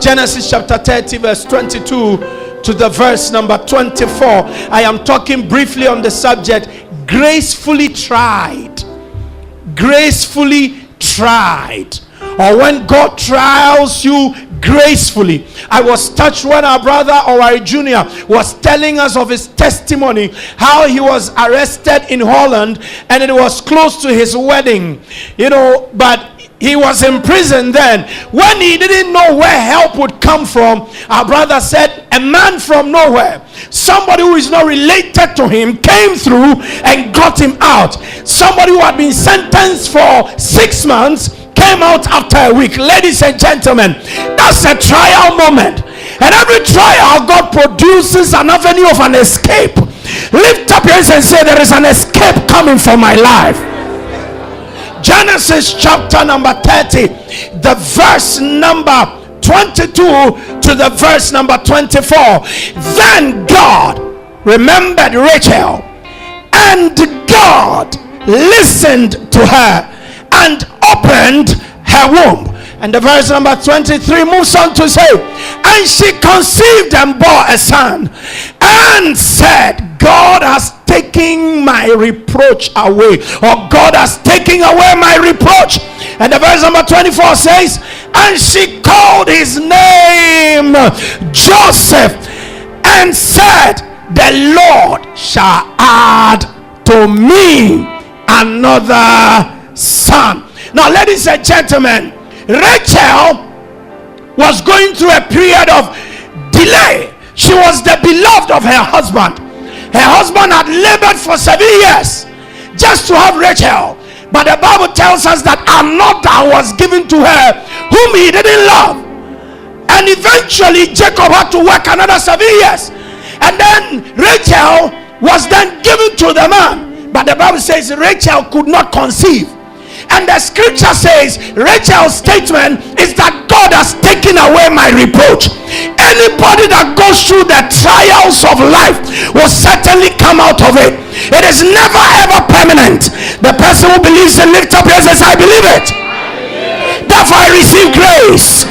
Genesis chapter 30 verse 22 to the verse number 24. I am talking briefly on the subject, gracefully tried. Gracefully tried. Or when God trials you gracefully. I was touched when our brother or Junior was telling us of his testimony, how he was arrested in Holland and it was close to his wedding, but he was in prison then. When he didn't know where help would come from, our brother said a man from nowhere, somebody who is not related to him, came through and got him out. Somebody who had been sentenced for 6 months came out after a week. Ladies and gentlemen, that's a trial moment. And every trial, God produces an avenue of an escape. Lift up your hands and say, there is an escape coming for my life. Genesis chapter number 30, the verse number 22 to the verse number 24. Then God remembered Rachel, and God listened to her and opened her womb. And the verse number 23 moves on to say, and she conceived and bore a son, and said, God has taken my reproach away, or God has taken away my reproach. And the verse number 24 says, and she called his name Joseph, and said, the Lord shall add to me another son. Now, ladies and gentlemen, Rachel was going through a period of delay. She was the beloved of her husband. Her husband had labored for 7 years just to have Rachel. But the Bible tells us that another was given to her whom he didn't love. And eventually Jacob had to work another 7 years. And then Rachel was then given to the man. But the Bible says Rachel could not conceive. And the scripture says Rachel's statement is that God has taken away my reproach. Anybody that goes through the trials of life will certainly come out of it. It is never ever permanent. The person who believes it, lift up your hands and say, I believe it. Therefore I receive grace.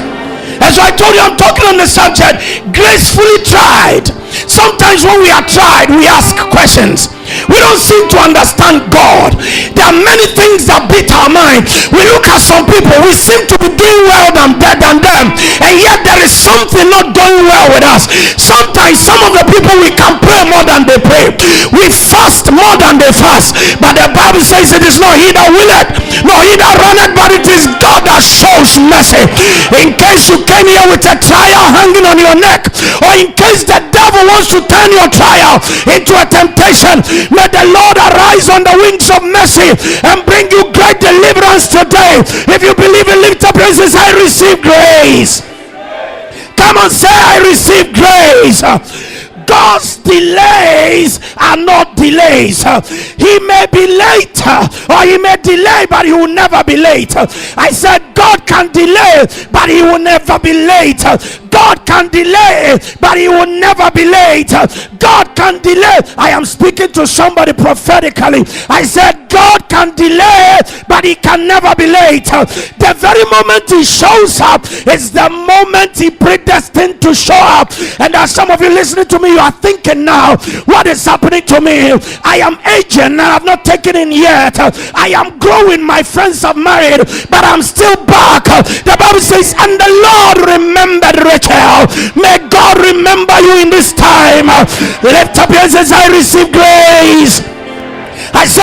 As I told you, I'm talking on the subject, gracefully tried. Sometimes when we are tried, we ask questions. We don't seem to understand God. There are many things that beat our mind. We look at some people, we seem to be doing well than them, and yet there is something not going well with us. Sometimes some of the people, we can pray more than they pray, we fast more than they fast, but the Bible says it is not he that willeth, nor he that runneth, but it is God that shows mercy. In case you came here with a trial hanging on your neck, or in case the devil wants to turn your trial into a temptation, may the Lord arise on the wings of mercy and bring you great deliverance today. If you believe it, lift up your hands and say, I receive grace. Come on, say, I receive grace. God's delays are not delays. He may be late, or he may delay, but he will never be late. I said God can delay, but he will never be late. God can delay, but he will never be late. God can delay. I am speaking to somebody prophetically. I said God can delay, but he can never be late. The very moment he shows up is the moment he predestined to show up. And as some of you listening to me, you are thinking now, what is happening to me? I am aging and I have not taken in yet. I am growing, my friends have married, but I'm still back. The Bible says, and the Lord remembered Rachel. May God remember you in this time. Lift up your hands as I receive grace.